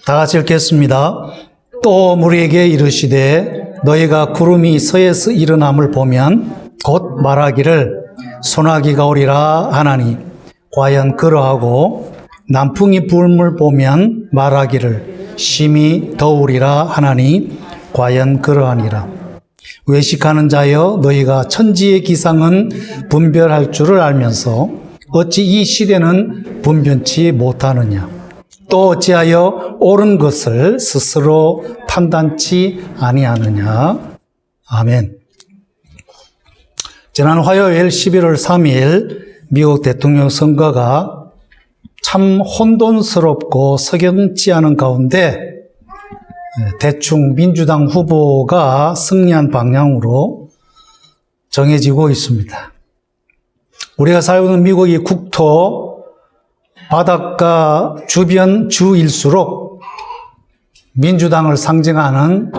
다 같이 읽겠습니다. 또 무리에게 이르시되 너희가 구름이 서에서 일어남을 보면 곧 말하기를 소나기가 오리라 하나니 과연 그러하고 남풍이 불물 보면 말하기를 심히 더우리라 하나니 과연 그러하니라. 외식하는 자여 너희가 천지의 기상은 분별할 줄을 알면서 어찌 이 시대는 분변치 못하느냐. 또 어찌하여 옳은 것을 스스로 판단치 아니하느냐. 아멘. 지난 화요일 11월 3일 미국 대통령 선거가 참 혼돈스럽고 석연치 않은 가운데 대충 민주당 후보가 승리한 방향으로 정해지고 있습니다. 우리가 살고 있는 미국이 국토 바닷가 주변 주일수록 민주당을 상징하는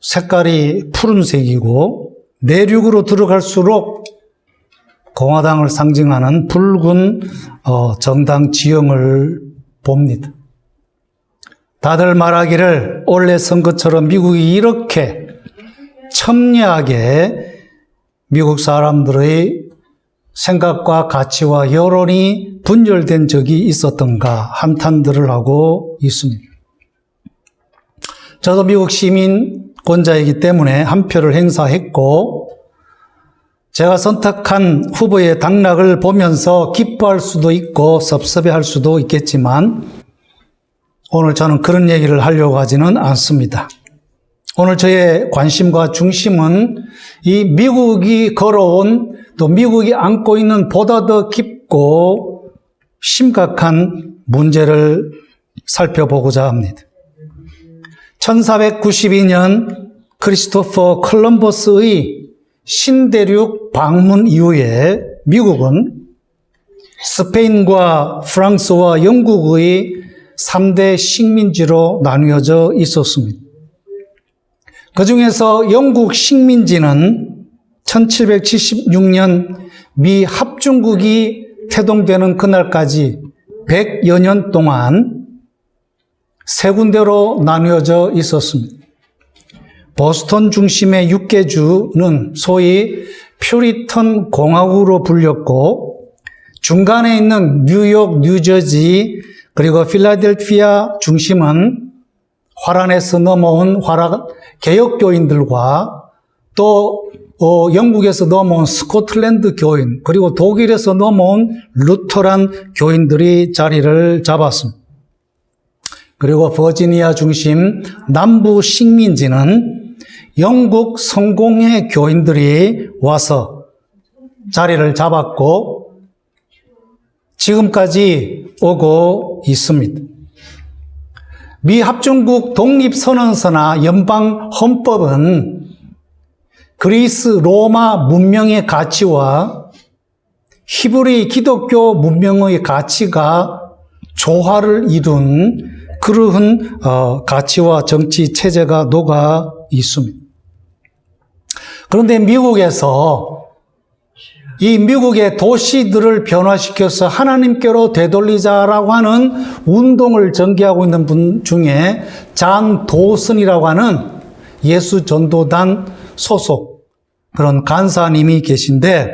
색깔이 푸른색이고 내륙으로 들어갈수록 공화당을 상징하는 붉은 정당 지형을 봅니다. 다들 말하기를 올해 선거처럼 미국이 이렇게 첨예하게 미국 사람들의 생각과 가치와 여론이 분열된 적이 있었던가 한탄들을 하고 있습니다. 저도 미국 시민권자이기 때문에 한 표를 행사했고 제가 선택한 후보의 당락을 보면서 기뻐할 수도 있고 섭섭해할 수도 있겠지만 오늘 저는 그런 얘기를 하려고 하지는 않습니다. 오늘 저의 관심과 중심은 이 미국이 걸어온 또 미국이 안고 있는 보다 더 깊고 심각한 문제를 살펴보고자 합니다. 1492년 크리스토퍼 콜럼버스의 신대륙 방문 이후에 미국은 스페인과 프랑스와 영국의 3대 식민지로 나뉘어져 있었습니다. 그 중에서 영국 식민지는 1776년 미 합중국이 태동되는 그날까지 100여 년 동안 세 군데로 나뉘어져 있었습니다. 보스턴 중심의 6개주는 소위 퓨리턴 공화국으로 불렸고 중간에 있는 뉴욕, 뉴저지 그리고 필라델피아 중심은 화란에서 넘어온 개혁교인들과 또 영국에서 넘어온 스코틀랜드 교인 그리고 독일에서 넘어온 루터란 교인들이 자리를 잡았습니다. 그리고 버지니아 중심 남부 식민지는 영국 성공회 교인들이 와서 자리를 잡았고 지금까지 오고 있습니다. 미 합중국 독립선언서나 연방헌법은 그리스 로마 문명의 가치와 히브리 기독교 문명의 가치가 조화를 이룬 그러한 가치와 정치 체제가 녹아 있습니다. 그런데 미국에서 이 미국의 도시들을 변화시켜서 하나님께로 되돌리자라고 하는 운동을 전개하고 있는 분 중에 잔 도슨이라고 하는 예수 전도단 소속 그런 간사님이 계신데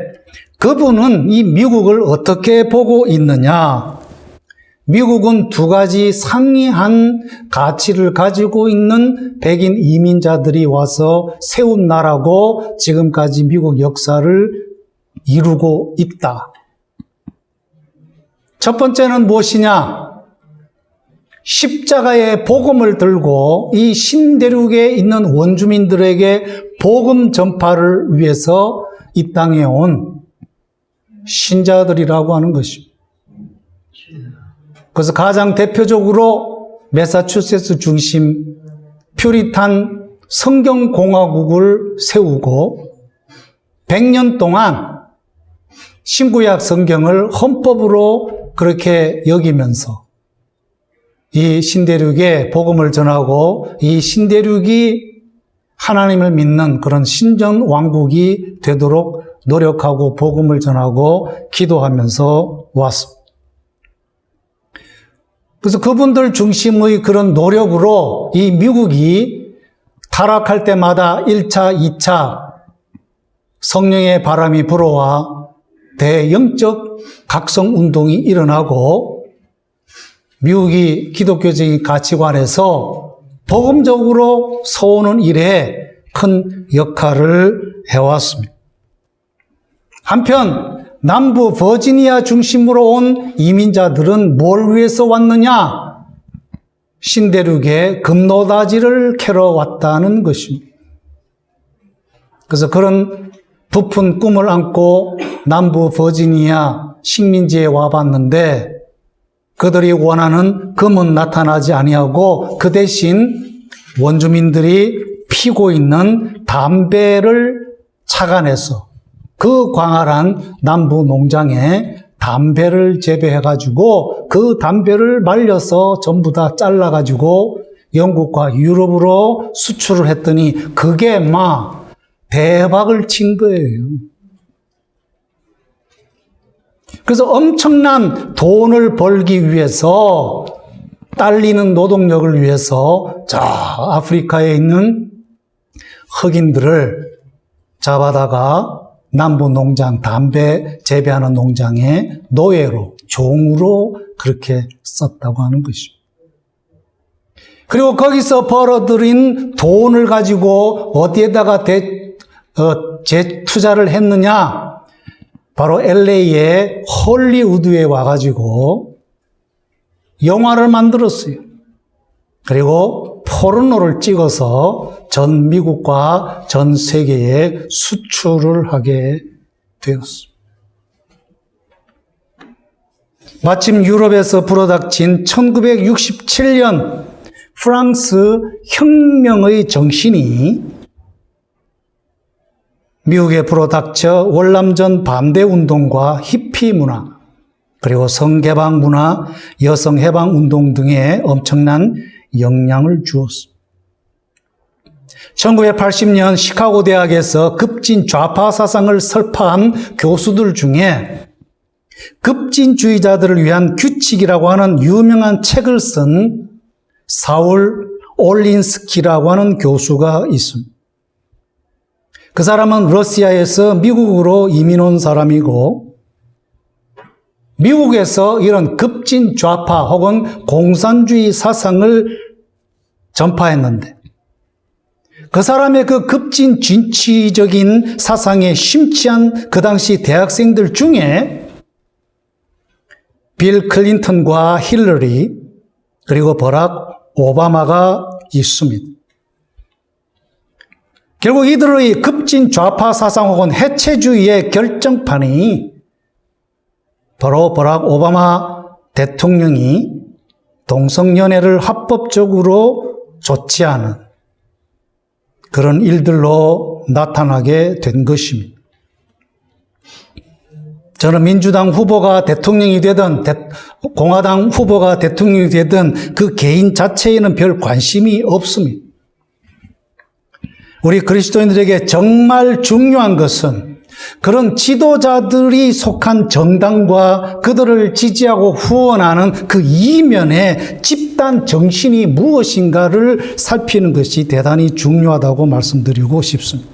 그분은 이 미국을 어떻게 보고 있느냐? 미국은 두 가지 상이한 가치를 가지고 있는 백인 이민자들이 와서 세운 나라고 지금까지 미국 역사를 이루고 있다. 첫 번째는 무엇이냐? 십자가의 복음을 들고 이 신대륙에 있는 원주민들에게 복음 전파를 위해서 이 땅에 온 신자들이라고 하는 것입니다. 그래서 가장 대표적으로 매사추세츠 중심 퓨리탄 성경공화국을 세우고 100년 동안 신구약 성경을 헌법으로 그렇게 여기면서 이 신대륙에 복음을 전하고 이 신대륙이 하나님을 믿는 그런 신전 왕국이 되도록 노력하고 복음을 전하고 기도하면서 왔습니다. 그래서 그분들 중심의 그런 노력으로 이 미국이 타락할 때마다 1차, 2차 성령의 바람이 불어와 대영적 각성운동이 일어나고 미국이 기독교적인 가치관에서 복음적으로 서오는 일에 큰 역할을 해왔습니다. 한편 남부 버지니아 중심으로 온 이민자들은 뭘 위해서 왔느냐? 신대륙의 금노다지를 캐러 왔다는 것입니다. 그래서 그런 부푼 꿈을 안고 남부 버지니아 식민지에 와봤는데 그들이 원하는 금은 나타나지 아니하고 그 대신 원주민들이 피고 있는 담배를 착안해서 그 광활한 남부 농장에 담배를 재배해가지고 그 담배를 말려서 전부 다 잘라가지고 영국과 유럽으로 수출을 했더니 그게 막 대박을 친 거예요. 그래서 엄청난 돈을 벌기 위해서 딸리는 노동력을 위해서 저 아프리카에 있는 흑인들을 잡아다가 남부 농장, 담배 재배하는 농장에 노예로, 종으로 그렇게 썼다고 하는 것입니다. 그리고 거기서 벌어들인 돈을 가지고 어디에다가 재투자를 했느냐? 바로 LA의 헐리우드에 와가지고 영화를 만들었어요. 그리고 포르노를 찍어서 전 미국과 전 세계에 수출을 하게 되었습니다. 마침 유럽에서 불어닥친 1967년 프랑스 혁명의 정신이 미국에 불어닥쳐 월남전 반대운동과 히피 문화, 그리고 성개방 문화, 여성해방운동 등에 엄청난 영향을 주었습니다. 1980년 시카고 대학에서 급진 좌파 사상을 설파한 교수들 중에 급진주의자들을 위한 규칙이라고 하는 유명한 책을 쓴 사울 올린스키라고 하는 교수가 있습니다. 그 사람은 러시아에서 미국으로 이민 온 사람이고 미국에서 이런 급진 좌파 혹은 공산주의 사상을 전파했는데 그 사람의 그 급진 진취적인 사상에 심취한 그 당시 대학생들 중에 빌 클린턴과 힐러리 그리고 버락 오바마가 있습니다. 결국 이들의 급진 좌파 사상 혹은 해체주의의 결정판이 바로 버락 오바마 대통령이 동성연애를 합법적으로 조치하는 그런 일들로 나타나게 된 것입니다. 저는 민주당 후보가 대통령이 되든 공화당 후보가 대통령이 되든 그 개인 자체에는 별 관심이 없습니다. 우리 그리스도인들에게 정말 중요한 것은 그런 지도자들이 속한 정당과 그들을 지지하고 후원하는 그 이면의 집단 정신이 무엇인가를 살피는 것이 대단히 중요하다고 말씀드리고 싶습니다.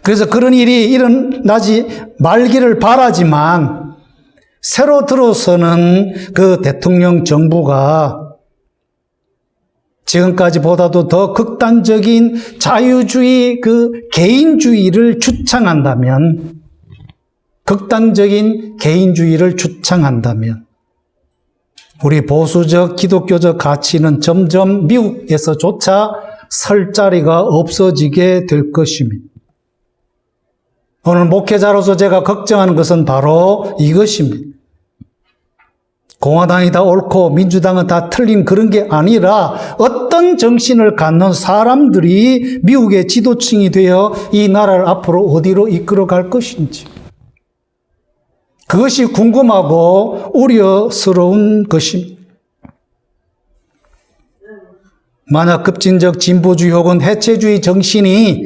그래서 그런 일이 일어나지 말기를 바라지만 새로 들어서는 그 대통령 정부가 지금까지보다도 더 극단적인 자유주의, 그 개인주의를 주창한다면, 극단적인 개인주의를 주창한다면, 우리 보수적 기독교적 가치는 점점 미국에서조차 설 자리가 없어지게 될 것입니다. 오늘 목회자로서 제가 걱정하는 것은 바로 이것입니다. 공화당이 다 옳고 민주당은 다 틀린 그런 게 아니라 어떤 정신을 갖는 사람들이 미국의 지도층이 되어 이 나라를 앞으로 어디로 이끌어갈 것인지 그것이 궁금하고 우려스러운 것입니다. 만약 급진적 진보주의 혹은 해체주의 정신이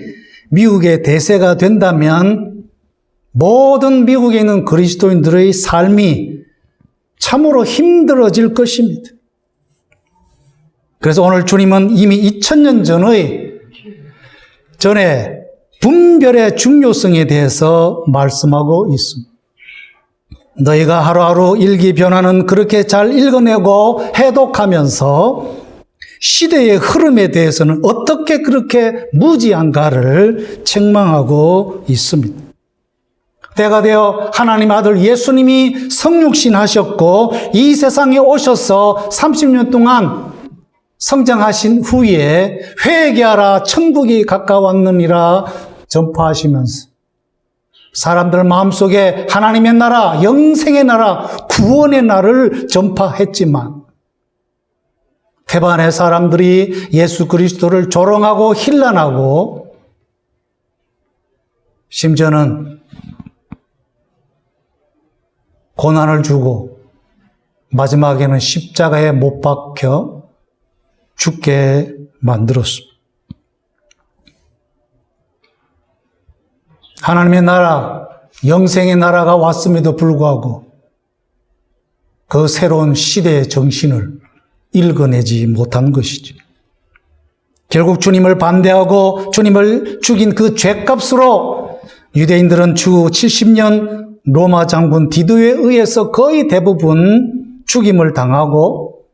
미국의 대세가 된다면 모든 미국에 있는 그리스도인들의 삶이 참으로 힘들어질 것입니다. 그래서 오늘 주님은 이미 2000년 전에 분별의 중요성에 대해서 말씀하고 있습니다. 너희가 하루하루 일기 변화는 그렇게 잘 읽어내고 해독하면서 시대의 흐름에 대해서는 어떻게 그렇게 무지한가를 책망하고 있습니다. 때가 되어 하나님 아들 예수님이 성육신 하셨고 이 세상에 오셔서 30년 동안 성장하신 후에 회개하라 천국이 가까웠느니라 전파하시면서 사람들 마음속에 하나님의 나라, 영생의 나라, 구원의 나라를 전파했지만 태반의 사람들이 예수 그리스도를 조롱하고 힐난하고 심지어는 고난을 주고 마지막에는 십자가에 못 박혀 죽게 만들었습니다. 하나님의 나라, 영생의 나라가 왔음에도 불구하고 그 새로운 시대의 정신을 읽어내지 못한 것이죠. 결국 주님을 반대하고 주님을 죽인 그 죄값으로 유대인들은 주 70년 로마 장군 디도에 의해서 거의 대부분 죽임을 당하고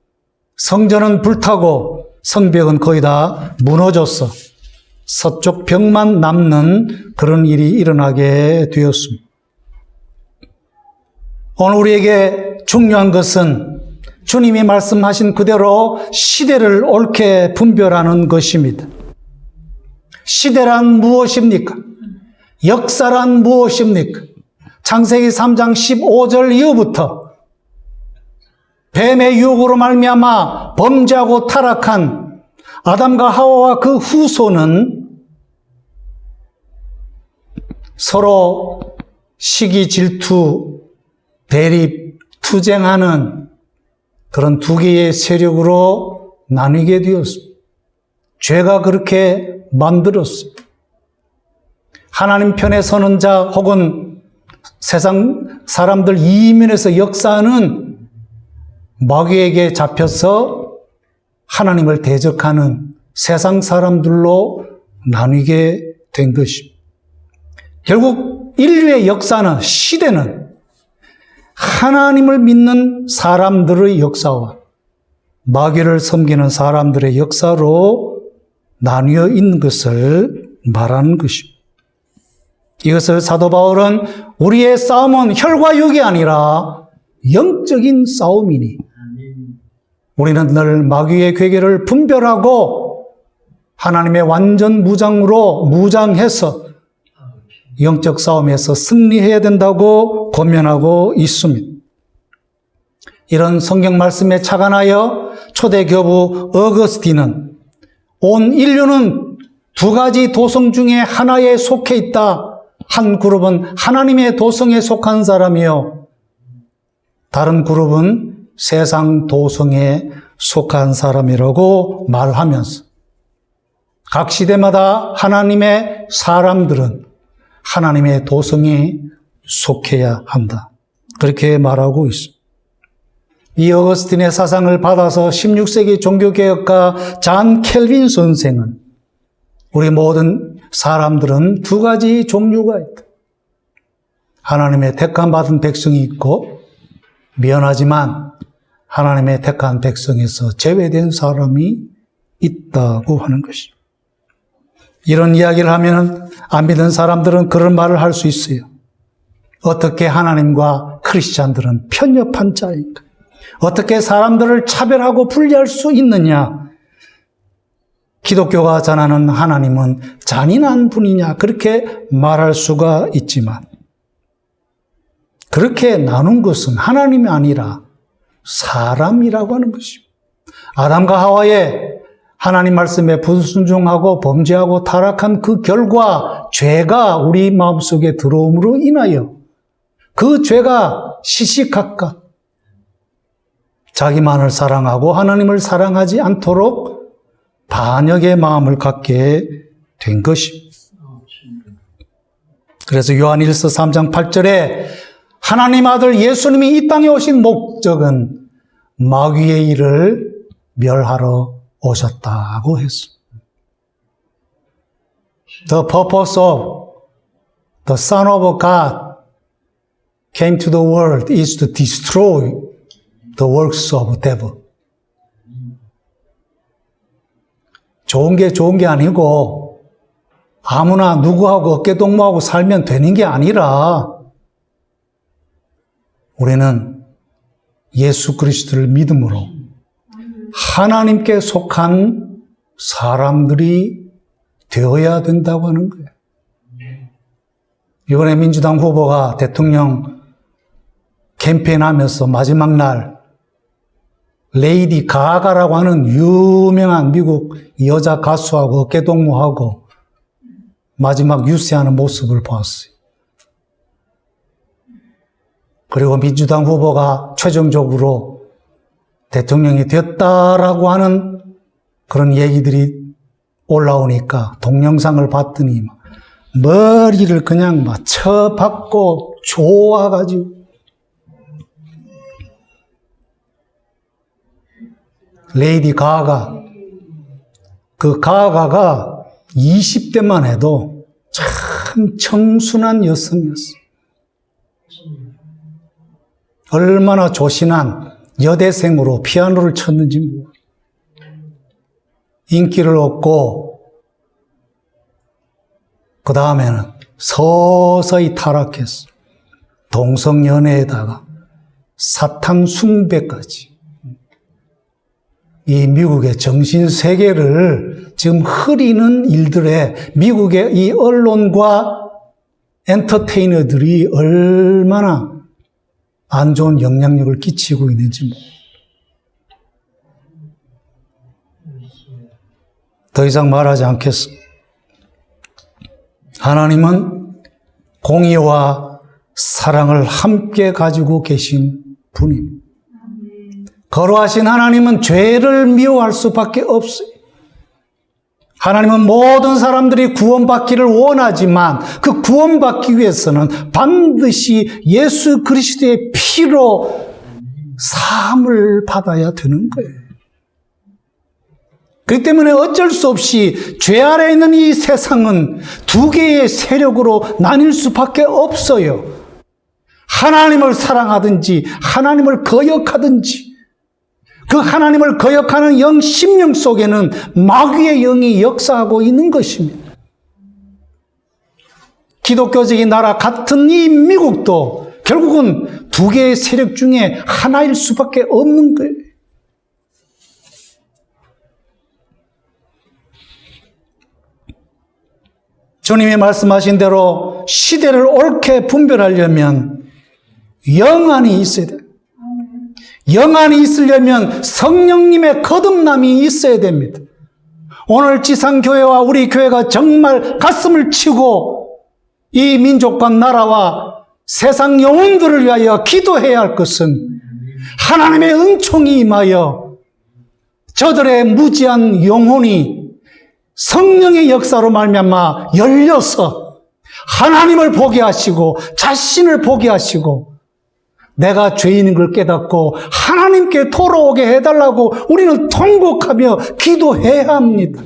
성전은 불타고 성벽은 거의 다 무너졌어. 서쪽 벽만 남는 그런 일이 일어나게 되었습니다. 오늘 우리에게 중요한 것은 주님이 말씀하신 그대로 시대를 옳게 분별하는 것입니다. 시대란 무엇입니까? 역사란 무엇입니까? 창세기 3장 15절 이후부터 뱀의 유혹으로 말미암아 범죄하고 타락한 아담과 하와와 그 후손은 서로 시기, 질투, 대립, 투쟁하는 그런 두 개의 세력으로 나뉘게 되었습니다. 죄가 그렇게 만들었어요. 하나님 편에 서는 자 혹은 세상 사람들 이면에서 역사하는 마귀에게 잡혀서 하나님을 대적하는 세상 사람들로 나뉘게 된 것입니다. 결국 인류의 역사는, 시대는 하나님을 믿는 사람들의 역사와 마귀를 섬기는 사람들의 역사로 나뉘어 있는 것을 말하는 것입니다. 이것을 사도 바울은 우리의 싸움은 혈과 육이 아니라 영적인 싸움이니 우리는 늘 마귀의 괴계를 분별하고 하나님의 완전 무장으로 무장해서 영적 싸움에서 승리해야 된다고 권면하고 있습니다. 이런 성경 말씀에 착안하여 초대 교부 어거스틴은 온 인류는 두 가지 도성 중에 하나에 속해 있다. 한 그룹은 하나님의 도성에 속한 사람이요, 다른 그룹은 세상 도성에 속한 사람이라고 말하면서 각 시대마다 하나님의 사람들은 하나님의 도성에 속해야 한다. 그렇게 말하고 있습니다. 이 어거스틴의 사상을 받아서 16세기 종교개혁가 잔 켈빈 선생은 우리 모든 사람들은 두 가지 종류가 있다. 하나님의 택함받은 백성이 있고 미안하지만 하나님의 택한 백성에서 제외된 사람이 있다고 하는 것입니다. 이런 이야기를 하면 안 믿는 사람들은 그런 말을 할 수 있어요. 어떻게 하나님과 크리스찬들은 편협한 자인가? 어떻게 사람들을 차별하고 분리할 수 있느냐? 기독교가 전하는 하나님은 잔인한 분이냐? 그렇게 말할 수가 있지만 그렇게 나눈 것은 하나님이 아니라 사람이라고 하는 것입니다. 아담과 하와의 하나님 말씀에 불순종하고 범죄하고 타락한 그 결과 죄가 우리 마음속에 들어옴으로 인하여 그 죄가 시시각각 자기만을 사랑하고 하나님을 사랑하지 않도록 반역의 마음을 갖게 된 것입니다. 그래서 요한일서 3장 8절에 하나님 아들 예수님이 이 땅에 오신 목적은 마귀의 일을 멸하러 오셨다고 했습니다. The purpose of the Son of God came to the world is to destroy the works of devil. 좋은 게 아니고 아무나 누구하고 어깨동무하고 살면 되는 게 아니라 우리는 예수 그리스도를 믿음으로 하나님께 속한 사람들이 되어야 된다고 하는 거예요. 이번에 민주당 후보가 대통령 캠페인하면서 마지막 날 레이디 가가라고 하는 유명한 미국 여자 가수하고 어깨동무하고 마지막 유세하는 모습을 보았어요. 그리고 민주당 후보가 최종적으로 대통령이 됐다라고 하는 그런 얘기들이 올라오니까 동영상을 봤더니 머리를 그냥 막 쳐박고 좋아가지고 레이디 가가, 그 가가가 20대만 해도 참 청순한 여성이었어요. 얼마나 조신한 여대생으로 피아노를 쳤는지 몰라요. 인기를 얻고 그 다음에는 서서히 타락했어요. 동성연애에다가 사탄 숭배까지. 이 미국의 정신세계를 지금 흐리는 일들에 미국의 이 언론과 엔터테이너들이 얼마나 안 좋은 영향력을 끼치고 있는지 더 이상 말하지 않겠습니다. 하나님은 공의와 사랑을 함께 가지고 계신 분입니다. 거룩하신 하나님은 죄를 미워할 수밖에 없어요. 하나님은 모든 사람들이 구원받기를 원하지만 그 구원받기 위해서는 반드시 예수 그리스도의 피로 사함을 받아야 되는 거예요. 그렇기 때문에 어쩔 수 없이 죄 아래 있는 이 세상은 두 개의 세력으로 나뉠 수밖에 없어요. 하나님을 사랑하든지 하나님을 거역하든지. 그 하나님을 거역하는 영 심령 속에는 마귀의 영이 역사하고 있는 것입니다. 기독교적인 나라 같은 이 미국도 결국은 두 개의 세력 중에 하나일 수밖에 없는 거예요. 주님이 말씀하신 대로 시대를 옳게 분별하려면 영안이 있어야 돼요. 영안이 있으려면 성령님의 거듭남이 있어야 됩니다. 오늘 지상교회와 우리 교회가 정말 가슴을 치고 이 민족과 나라와 세상 영혼들을 위하여 기도해야 할 것은 하나님의 은총이 임하여 저들의 무지한 영혼이 성령의 역사로 말미암아 열려서 하나님을 보게 하시고 자신을 보게 하시고 내가 죄인인 걸 깨닫고 하나님께 돌아오게 해달라고 우리는 통곡하며 기도해야 합니다.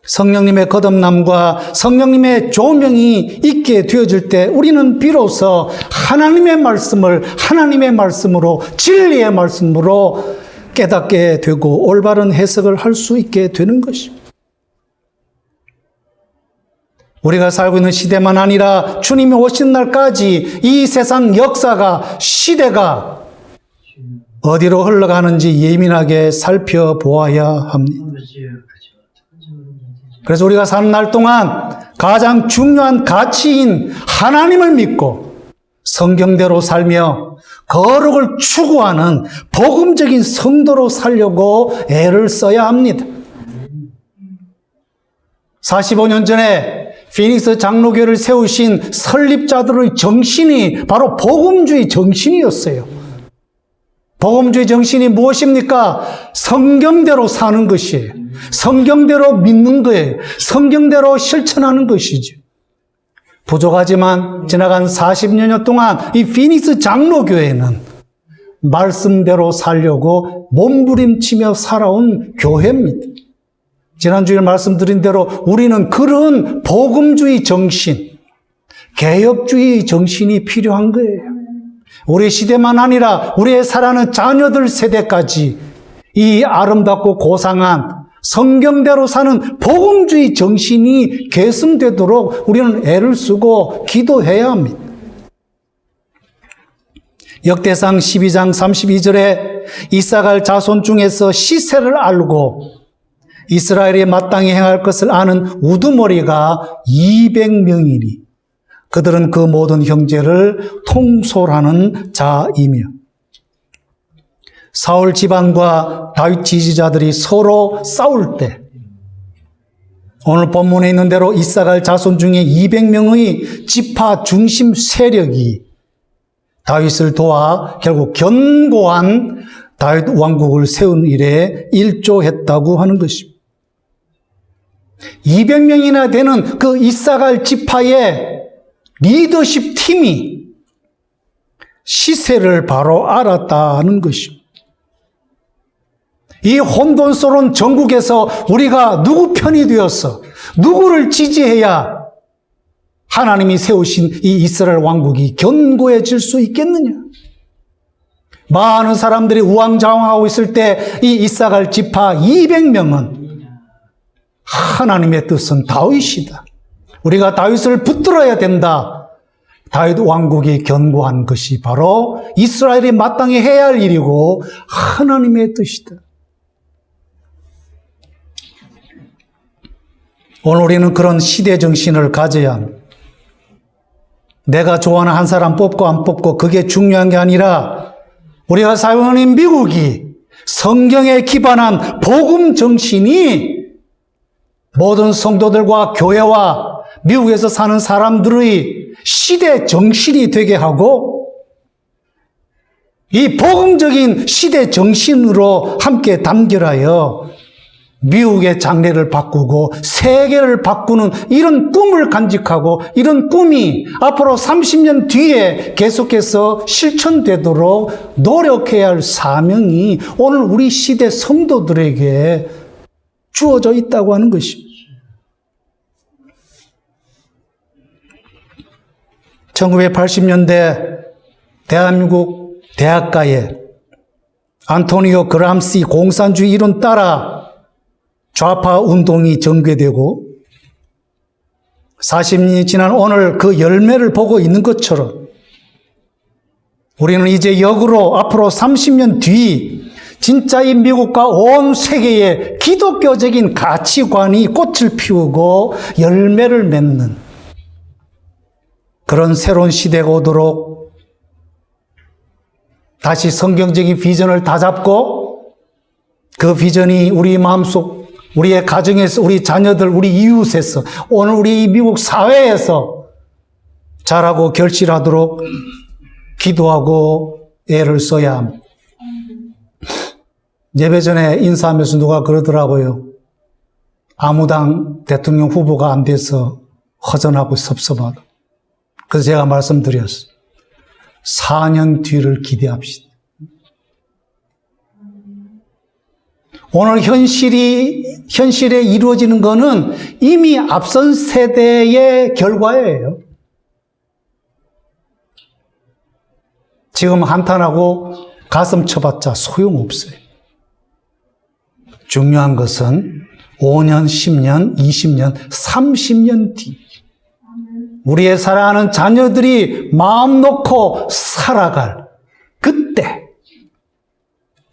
성령님의 거듭남과 성령님의 조명이 있게 되어질 때 우리는 비로소 하나님의 말씀을 하나님의 말씀으로 진리의 말씀으로 깨닫게 되고 올바른 해석을 할 수 있게 되는 것입니다. 우리가 살고 있는 시대만 아니라 주님이 오신 날까지 이 세상 역사가 시대가 어디로 흘러가는지 예민하게 살펴보아야 합니다. 그래서 우리가 사는 날 동안 가장 중요한 가치인 하나님을 믿고 성경대로 살며 거룩을 추구하는 복음적인 성도로 살려고 애를 써야 합니다. 45년 전에 피닉스 장로교를 세우신 설립자들의 정신이 바로 복음주의 정신이었어요. 복음주의 정신이 무엇입니까? 성경대로 사는 것이에요. 성경대로 믿는 거예요. 성경대로 실천하는 것이죠. 부족하지만 지나간 40여 년 동안 이 피닉스 장로교회는 말씀대로 살려고 몸부림치며 살아온 교회입니다. 지난주에 말씀드린 대로 우리는 그런 복음주의 정신, 개혁주의 정신이 필요한 거예요. 우리 시대만 아니라 우리의 살아가는 자녀들 세대까지 이 아름답고 고상한 성경대로 사는 복음주의 정신이 계승되도록 우리는 애를 쓰고 기도해야 합니다. 역대상 12장 32절에 이사갈 자손 중에서 시세를 알고 이스라엘이 마땅히 행할 것을 아는 우두머리가 200명이니 그들은 그 모든 형제를 통솔하는 자이며 사울 집안과 다윗 지지자들이 서로 싸울 때 오늘 본문에 있는 대로 이사갈 자손 중에 200명의 지파 중심 세력이 다윗을 도와 결국 견고한 다윗 왕국을 세운 일에 일조했다고 하는 것입니다. 200명이나 되는 그 이사갈 지파의 리더십 팀이 시세를 바로 알았다는 것입니다. 이 혼돈스러운 전국에서 우리가 누구 편이 되어서 누구를 지지해야 하나님이 세우신 이 이스라엘 왕국이 견고해질 수 있겠느냐? 많은 사람들이 우왕좌왕하고 있을 때 이 이사갈 지파 200명은 하나님의 뜻은 다윗이다. 우리가 다윗을 붙들어야 된다. 다윗 왕국이 견고한 것이 바로 이스라엘이 마땅히 해야 할 일이고 하나님의 뜻이다. 오늘 우리는 그런 시대 정신을 가져야 합니다. 내가 좋아하는 한 사람 뽑고 안 뽑고 그게 중요한 게 아니라 우리가 사용하는 미국이 성경에 기반한 복음 정신이 모든 성도들과 교회와 미국에서 사는 사람들의 시대 정신이 되게 하고 이 복음적인 시대 정신으로 함께 단결하여 미국의 장래를 바꾸고 세계를 바꾸는 이런 꿈을 간직하고 이런 꿈이 앞으로 30년 뒤에 계속해서 실천되도록 노력해야 할 사명이 오늘 우리 시대 성도들에게 주어져 있다고 하는 것입니다. 1980년대 대한민국 대학가에 안토니오 그람시 공산주의 이론 따라 좌파 운동이 전개되고 40년이 지난 오늘 그 열매를 보고 있는 것처럼 우리는 이제 역으로 앞으로 30년 뒤 진짜 이 미국과 온 세계에 기독교적인 가치관이 꽃을 피우고 열매를 맺는 그런 새로운 시대가 오도록 다시 성경적인 비전을 다잡고 그 비전이 우리 마음속 우리의 가정에서, 우리 자녀들, 우리 이웃에서, 오늘 우리 미국 사회에서 자라고 결실하도록 기도하고 애를 써야 합니다. 예배 전에 인사하면서 누가 그러더라고요. 아무 당 대통령 후보가 안 돼서 허전하고 섭섭하다. 그래서 제가 말씀드렸어요. 4년 뒤를 기대합시다. 오늘 현실에 이루어지는 것은 이미 앞선 세대의 결과예요. 지금 한탄하고 가슴 쳐봤자 소용없어요. 중요한 것은 5년, 10년, 20년, 30년 뒤 우리의 사랑하는 자녀들이 마음 놓고 살아갈 그때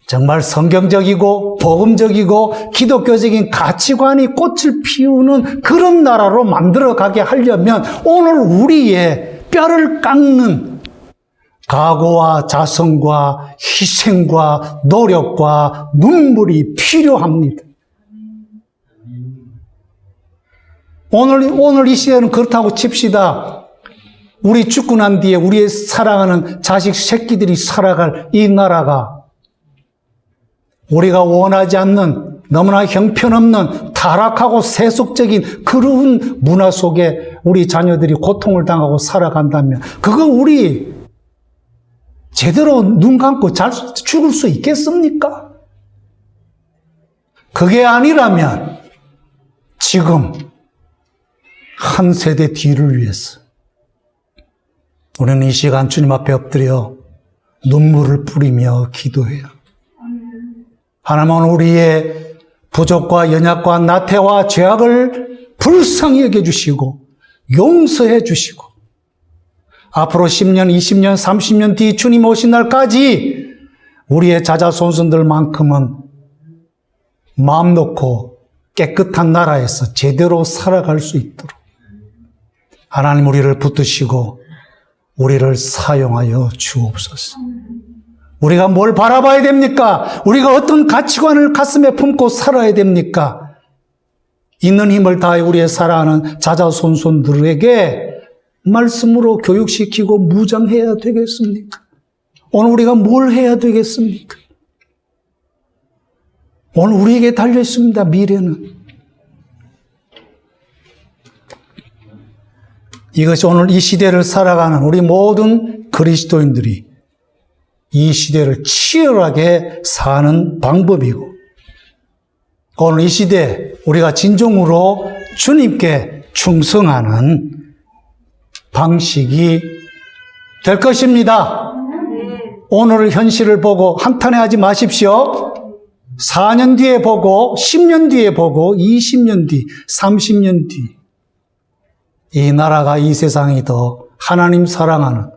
정말 성경적이고 복음적이고 기독교적인 가치관이 꽃을 피우는 그런 나라로 만들어가게 하려면 오늘 우리의 뼈를 깎는 각오와 자성과 희생과 노력과 눈물이 필요합니다. 오늘 이 시대는 그렇다고 칩시다. 우리 죽고 난 뒤에 우리의 사랑하는 자식 새끼들이 살아갈 이 나라가 우리가 원하지 않는 너무나 형편없는 타락하고 세속적인 그런 문화 속에 우리 자녀들이 고통을 당하고 살아간다면 그거 우리 제대로 눈 감고 잘 죽을 수 있겠습니까? 그게 아니라면 지금 한 세대 뒤를 위해서 우리는 이 시간 주님 앞에 엎드려 눈물을 뿌리며 기도해요. 하나님은 우리의 부족과 연약과 나태와 죄악을 불쌍히 여겨주시고 용서해 주시고 앞으로 10년, 20년, 30년 뒤 주님 오신 날까지 우리의 자자손손들만큼은 마음 놓고 깨끗한 나라에서 제대로 살아갈 수 있도록 하나님 우리를 붙드시고 우리를 사용하여 주옵소서. 우리가 뭘 바라봐야 됩니까? 우리가 어떤 가치관을 가슴에 품고 살아야 됩니까? 있는 힘을 다해 우리의 사랑하는 자자손손들에게 말씀으로 교육시키고 무장해야 되겠습니까? 오늘 우리가 뭘 해야 되겠습니까? 오늘 우리에게 달려 있습니다. 미래는. 이것이 오늘 이 시대를 살아가는 우리 모든 그리스도인들이 이 시대를 치열하게 사는 방법이고 오늘 이 시대 우리가 진정으로 주님께 충성하는 방식이 될 것입니다. 오늘 현실을 보고 한탄해하지 마십시오. 4년 뒤에 보고 10년 뒤에 보고 20년 뒤 30년 뒤 이 나라가 이 세상이 더 하나님 사랑하는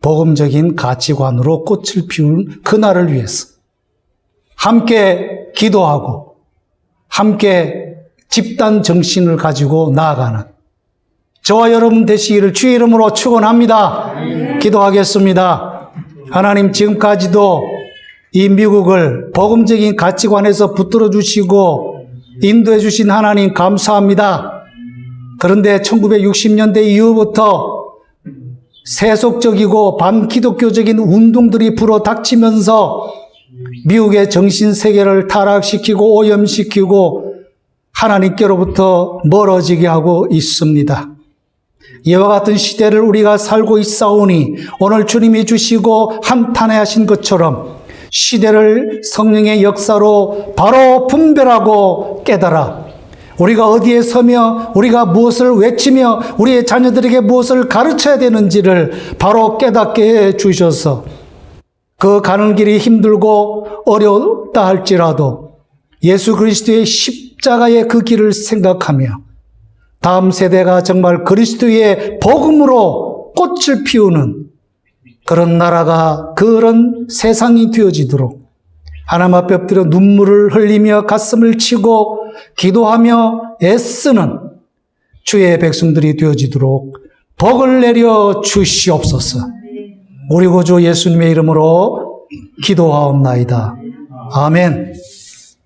복음적인 가치관으로 꽃을 피우는 그날을 위해서 함께 기도하고 함께 집단 정신을 가지고 나아가는 저와 여러분 되시기를 주의 이름으로 축원합니다. 기도하겠습니다. 하나님 지금까지도 이 미국을 복음적인 가치관에서 붙들어 주시고 인도해 주신 하나님 감사합니다. 그런데 1960년대 이후부터 세속적이고 반기독교적인 운동들이 불어닥치면서 미국의 정신세계를 타락시키고 오염시키고 하나님께로부터 멀어지게 하고 있습니다. 이와 같은 시대를 우리가 살고 있사오니 오늘 주님이 주시고 한탄해하신 것처럼 시대를 성령의 역사로 바로 분별하고 깨달아 우리가 어디에 서며 우리가 무엇을 외치며 우리의 자녀들에게 무엇을 가르쳐야 되는지를 바로 깨닫게 해 주셔서 그 가는 길이 힘들고 어렵다 할지라도 예수 그리스도의 십자가의 그 길을 생각하며 다음 세대가 정말 그리스도의 복음으로 꽃을 피우는 그런 나라가 그런 세상이 되어지도록 하나님 앞에 엎드려 눈물을 흘리며 가슴을 치고 기도하며 애쓰는 주의 백성들이 되어지도록 복을 내려 주시옵소서. 우리 구주 예수님의 이름으로 기도하옵나이다. 아멘.